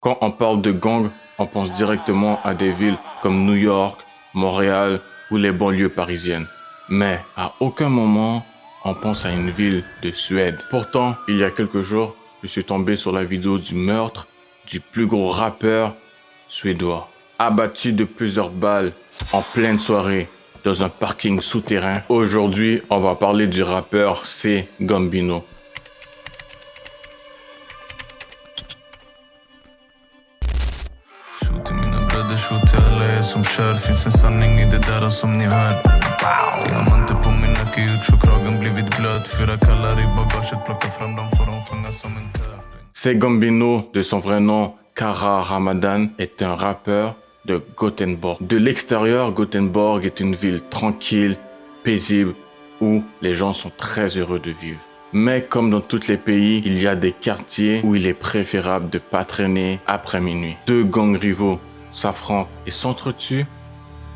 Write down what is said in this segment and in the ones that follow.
Quand on parle de gang, on pense directement à des villes comme New York, Montréal ou les banlieues parisiennes. Mais à aucun moment, on pense à une ville de Suède. Pourtant, il y a quelques jours, je suis tombé sur la vidéo du meurtre du plus gros rappeur suédois. Abattu de plusieurs balles en pleine soirée dans un parking souterrain. Aujourd'hui, on va parler du rappeur C. Gambino. Skjuter alla er som kör. Finns en sanning i det där som ni hör. Diamanter på min nacke, gjort så kragen blivit blöt. 4 kallar i bagaget, plocka fram dem får de sjunga som en tör. C. Gambino, de son vrai nom Kara Ramadan, est un rappeur de Gothenburg. De l'extérieur, Gothenburg est une ville tranquille, paisible, où les gens sont très heureux de vivre. Mais comme dans tous les pays, il y a des quartiers où il est préférable de ne pas traîner après minuit. 2 gangs rivaux s'affrontent et s'entretuent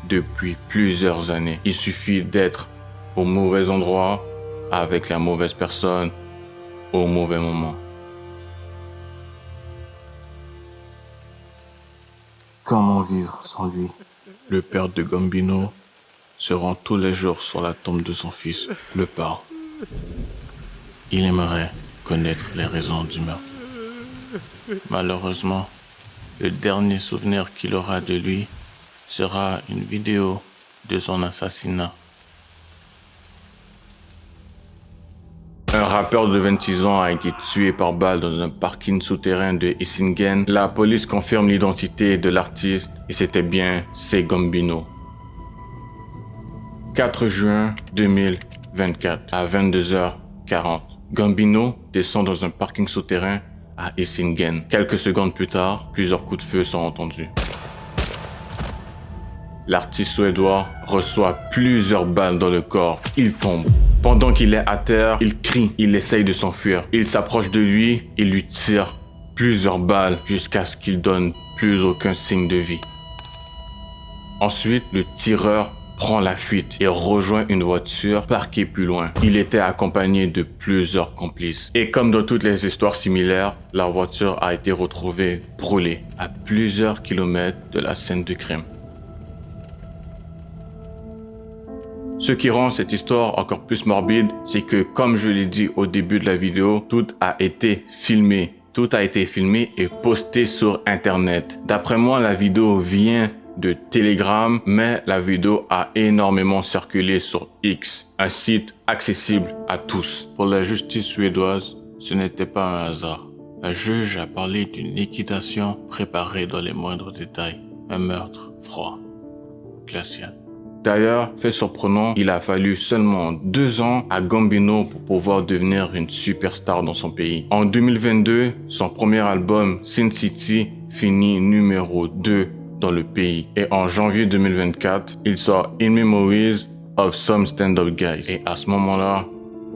depuis plusieurs années. Il suffit d'être au mauvais endroit, avec la mauvaise personne, au mauvais moment. Comment vivre sans lui? Le père de Gambino se rend tous les jours sur la tombe de son fils, le parle. Il aimerait connaître les raisons du meurtre. Malheureusement, le dernier souvenir qu'il aura de lui sera une vidéo de son assassinat. Un rappeur de 26 ans a été tué par balle dans un parking souterrain de Hisingen. La police confirme l'identité de l'artiste et c'était bien C. Gambino. 4 juin 2024 à 22h40. Gambino descend dans un parking souterrain à Hisingen. Quelques secondes plus tard, plusieurs coups de feu sont entendus. L'artiste suédois reçoit plusieurs balles dans le corps. Il tombe. Pendant qu'il est à terre, il crie, il essaye de s'enfuir. Il s'approche de lui et lui tire plusieurs balles jusqu'à ce qu'il donne plus aucun signe de vie. Ensuite, le tireur prend la fuite et rejoint une voiture parquée plus loin. Il était accompagné de plusieurs complices. Et comme dans toutes les histoires similaires, la voiture a été retrouvée brûlée à plusieurs kilomètres de la scène du crime. Ce qui rend cette histoire encore plus morbide, c'est que, comme je l'ai dit au début de la vidéo, tout a été filmé. Tout a été filmé et posté sur Internet. D'après moi, la vidéo vient de Telegram, mais la vidéo a énormément circulé sur X, un site accessible à tous. Pour la justice suédoise, ce n'était pas un hasard. Un juge a parlé d'une liquidation préparée dans les moindres détails. Un meurtre froid, glacial. D'ailleurs, fait surprenant, il a fallu seulement 2 ans à Gambino pour pouvoir devenir une superstar dans son pays. En 2022, son premier album, Sin City, finit numéro 2 dans le pays. Et en janvier 2024, il sort In Memories of Some Stand-Up Guys. Et à ce moment-là,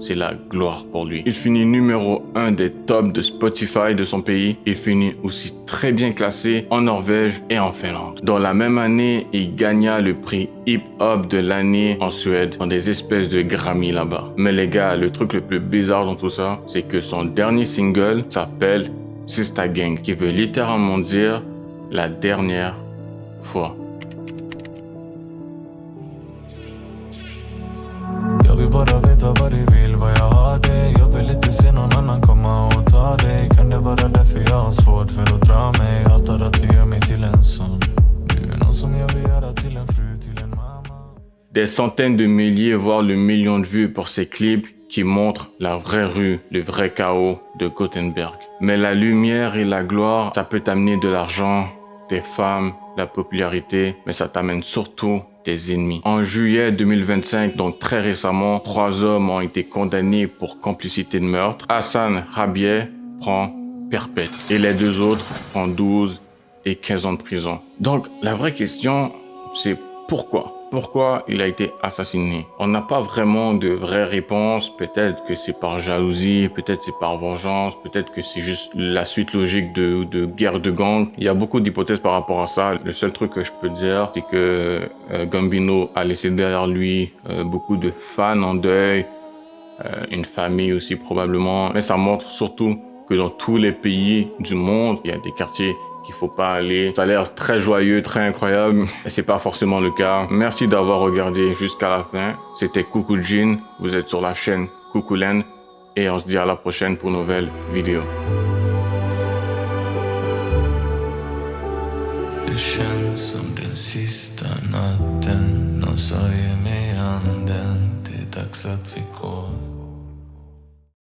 c'est la gloire pour lui. Il finit numéro 1 des tops de Spotify de son pays. Il finit aussi très bien classé en Norvège et en Finlande. Dans la même année, il gagna le prix Hip Hop de l'année en Suède dans des espèces de Grammy là-bas. Mais les gars, le truc le plus bizarre dans tout ça, c'est que son dernier single s'appelle Sista Gang, qui veut littéralement dire la dernière fois. Jag vill bara veta vad du vill, vad jag har dig. Jag vill inte se någon annan komma och ta dig. Kan det vara därför jag har svårt för att dra mig? Hatar att du gör mig till en son. Du är någon som jag vill göra till en fru, till en mamma. Des centaines de milliers, voire le million de vues pour ces clips qui montrent la vraie rue, le vrai chaos de Gothenburg. Mais la lumière et la gloire, ça peut t'amener de l'argent, des femmes, la popularité, mais ça t'amène surtout des ennemis. En juillet 2025, donc très récemment, 3 hommes ont été condamnés pour complicité de meurtre. Hassan Rabieh prend perpète et les 2 autres prennent 12 et 15 ans de prison. Donc la vraie question, c'est pourquoi? Pourquoi il a été assassiné? On n'a pas vraiment de vraie réponse. Peut-être que c'est par jalousie, peut-être c'est par vengeance, peut-être que c'est juste la suite logique de guerre de gang. Il y a beaucoup d'hypothèses par rapport à ça. Le seul truc que je peux dire, c'est que Gambino a laissé derrière lui beaucoup de fans en deuil, une famille aussi probablement. Mais ça montre surtout que dans tous les pays du monde, il y a des quartiers qu'il faut pas aller. Ça a l'air très joyeux, très incroyable, et c'est pas forcément le cas. Merci d'avoir regardé jusqu'à la fin. C'était Coucou Jean, vous êtes sur la chaîne Coucou Land, et on se dit à la prochaine pour une nouvelle vidéo. Det känns som den sista natten. Någon sa ge mig handen. Det är dags att vi går.